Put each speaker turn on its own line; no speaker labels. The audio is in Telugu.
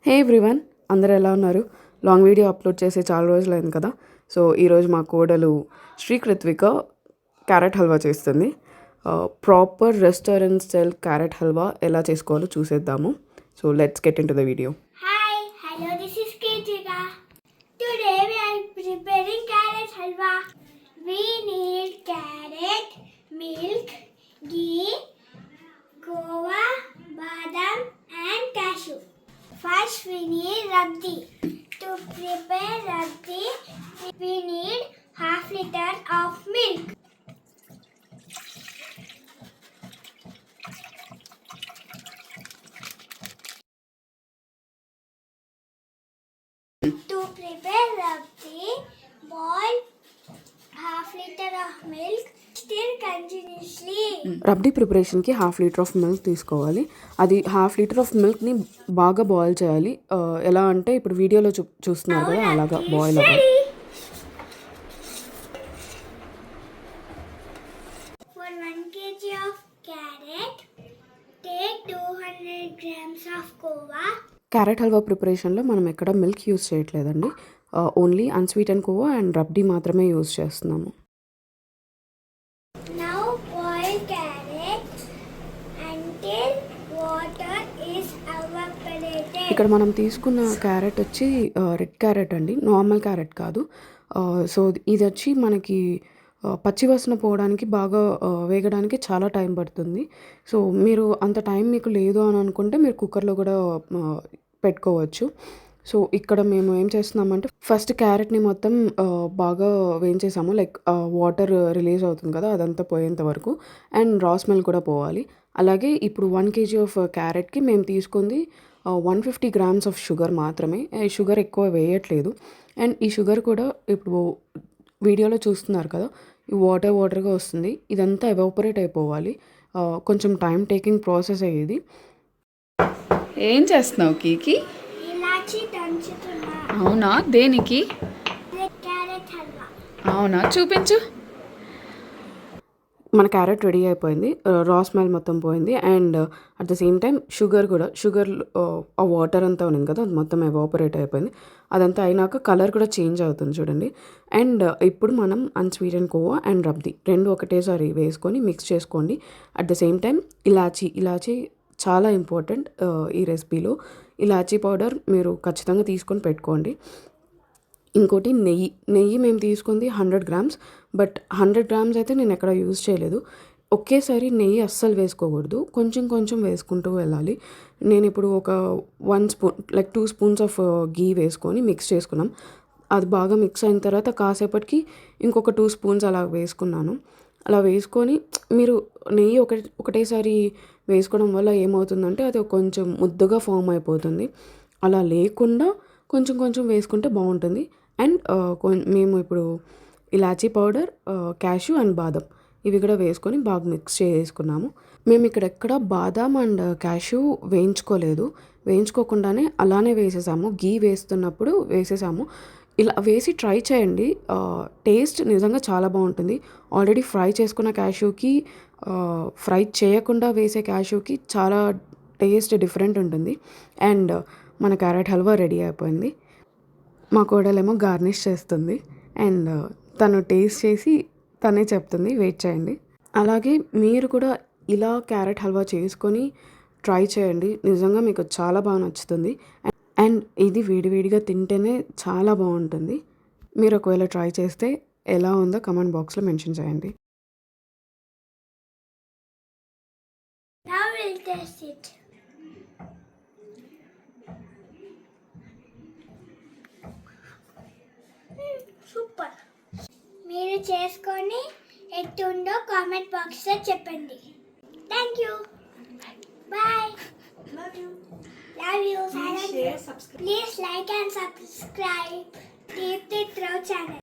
హే ఎవ్రీవన్, అందరూ ఎలా ఉన్నారు? లాంగ్ వీడియో అప్లోడ్ చేసి చాలా రోజులైంది కదా. సో ఈరోజు మా కోడలు శ్రీకృత్విక క్యారెట్ హల్వా చేస్తుంది. Proper restaurant style carrot halwa ఎలా చేసుకోవాలో చూసేద్దాము. So let's get in to the video.
Hi, hello, this is Kritika. Today we are preparing carrot halwa. We need carrot, milk, ghee, kova, badam and cashew. First we need rabdi. To prepare rabdi, we need half liter of milk. To prepare rabdi, boil half liter of milk. Stir continuously.
Rabri ప్రిపరేషన్కి 1/2 లీటర్ ఆఫ్ మిల్క్ తీసుకోవాలి. అది 1/2 లీటర్ ఆఫ్ మిల్క్ని బాగా బాయిల్ చేయాలి. ఎలా అంటే ఇప్పుడు వీడియోలో చూస్తున్నారు కదా, అలాగా బాయిల్ అవ్వాలి.
For 1 kg of carrot, take 200 grams of kova.
Carrot halwa ప్రిపరేషన్లో మనం ఎక్కడ మిల్క్ యూస్ చేయట్లేదండి. Only unsweet and khoa and rabri మాత్రమే యూస్ చేస్తున్నాము.
Now boil carrot until water is evaporated.
ఇక్కడ మనం తీసుకున్న క్యారెట్ వచ్చి రెడ్ క్యారెట్ అండి, నార్మల్ క్యారెట్ కాదు. సో ఇది వచ్చి మనకి పచ్చి వాసన పోవడానికి బాగా వేగడానికి చాలా టైం పడుతుంది. సో మీరు అంత టైం మీకు లేదు అని అనుకుంటే మీరు కుక్కర్లో కూడా పెట్టుకోవచ్చు. సో ఇక్కడ మేము ఏం చేస్తున్నామంటే ఫస్ట్ క్యారెట్ని మొత్తం బాగా వేయించేసాము. లైక్ వాటర్ రిలీజ్ అవుతుంది కదా, అదంతా పోయేంత వరకు, అండ్ రా స్మెల్ కూడా పోవాలి. అలాగే ఇప్పుడు 1 kg ఆఫ్ క్యారెట్కి మేము తీసుకుంది 150 grams ఆఫ్ షుగర్ మాత్రమే. షుగర్ ఎక్కువ వేయట్లేదు. అండ్ ఈ షుగర్ కూడా ఇప్పుడు వీడియోలో చూస్తున్నారు కదా, ఈ వాటర్గా వస్తుంది. ఇదంతా ఎవాపరేట్ అయిపోవాలి. కొంచెం టైం టేకింగ్ ప్రాసెస్ అయ్యేది.
ఏం చేస్తున్నావు కీకి?
ఇలాచి దంచుతున్నా.
అవునా, దేనికి?
క్యారెట్ హల్వా.
అవునా, చూపించు.
మన క్యారెట్ రెడీ అయిపోయింది. రా స్మెల్ మొత్తం పోయింది. And at the same time sugar ఆ వాటర్ అంతా ఉంది కదా, అది మొత్తం ఎవాపరేట్ అయిపోయింది. అదంతా అయినాక కలర్ కూడా చేంజ్ అవుతుంది చూడండి. అండ్ ఇప్పుడు మనం అన్స్వీట్ అండ్ కోవా అండ్ రబ్ది రెండు ఒకటేసారి వేసుకొని మిక్స్ చేసుకోండి. అట్ ద సేమ్ టైం ఇలాచీ చాలా ఇంపార్టెంట్ ఈ రెసిపీలో. ఇలాచీ పౌడర్ మీరు ఖచ్చితంగా తీసుకొని పెట్టుకోండి. ఇంకోటి నెయ్యి మేము తీసుకుంది 100 grams. బట్ 100 grams అయితే నేను ఎక్కడ యూజ్ చేయలేదు. ఒకేసారి నెయ్యి అస్సలు వేసుకోకూడదు, కొంచెం కొంచెం వేసుకుంటూ వెళ్ళాలి. నేను ఇప్పుడు ఒక 1 స్పూన్ లైక్ 2 spoons ఆఫ్ గీ వేసుకొని మిక్స్ చేసుకున్నాం. అది బాగా మిక్స్ అయిన తర్వాత కాసేపటికి ఇంకొక 2 spoons అలా వేసుకున్నాను. అలా వేసుకొని మీరు నెయ్యి ఒకటేసారి వేసుకోవడం వల్ల ఏమవుతుందంటే అది కొంచెం ముద్దగా ఫామ్ అయిపోతుంది. అలా లేకుండా కొంచెం కొంచెం వేసుకుంటే బాగుంటుంది. అండ్ మేము ఇప్పుడు ఇలాచీ పౌడర్, క్యాష్యూ అండ్ బాదం ఇవి కూడా వేసుకొని బాగా మిక్స్ చేసుకున్నాము. మేము ఇక్కడ ఎక్కడ బాదం అండ్ క్యాష్యూ వేయించుకోకుండానే అలానే వేసేసాము. గీ వేస్తున్నప్పుడు వేసేసాము. ఇలా వేసి ట్రై చేయండి. టేస్ట్ నిజంగా చాలా బాగుంటుంది. ఆల్రెడీ ఫ్రై చేసుకున్న క్యాష్యూకి ఫ్రై చేయకుండా వేసే క్యాష్యూకి చాలా టేస్ట్ డిఫరెంట్ ఉంటుంది. అండ్ మన క్యారెట్ హల్వా రెడీ అయిపోయింది. మా కోడలేమో గార్నిష్ చేస్తుంది. అండ్ తను టేస్ట్ చేసి తనే చెప్తుంది, వెయిట్ చేయండి. అలాగే మీరు కూడా ఇలా క్యారెట్ హల్వా చేసుకొని ట్రై చేయండి. నిజంగా మీకు చాలా బాగా నచ్చుతుంది. అండ్ ఇది వేడివేడిగా తింటేనే చాలా బాగుంటుంది. మీరు ఒకవేళ ట్రై చేస్తే ఎలా ఉందో కమెంట్ బాక్స్లో మెన్షన్ చేయండి.
Now we'll test it. Super. మీరు చేసుకొని ఎట్టుందో కామెంట్ బాక్స్లో చెప్పండి. Thank you. Bye. Love you.
Please share, subscribe.
Please like and subscribe Deep the Throat channel.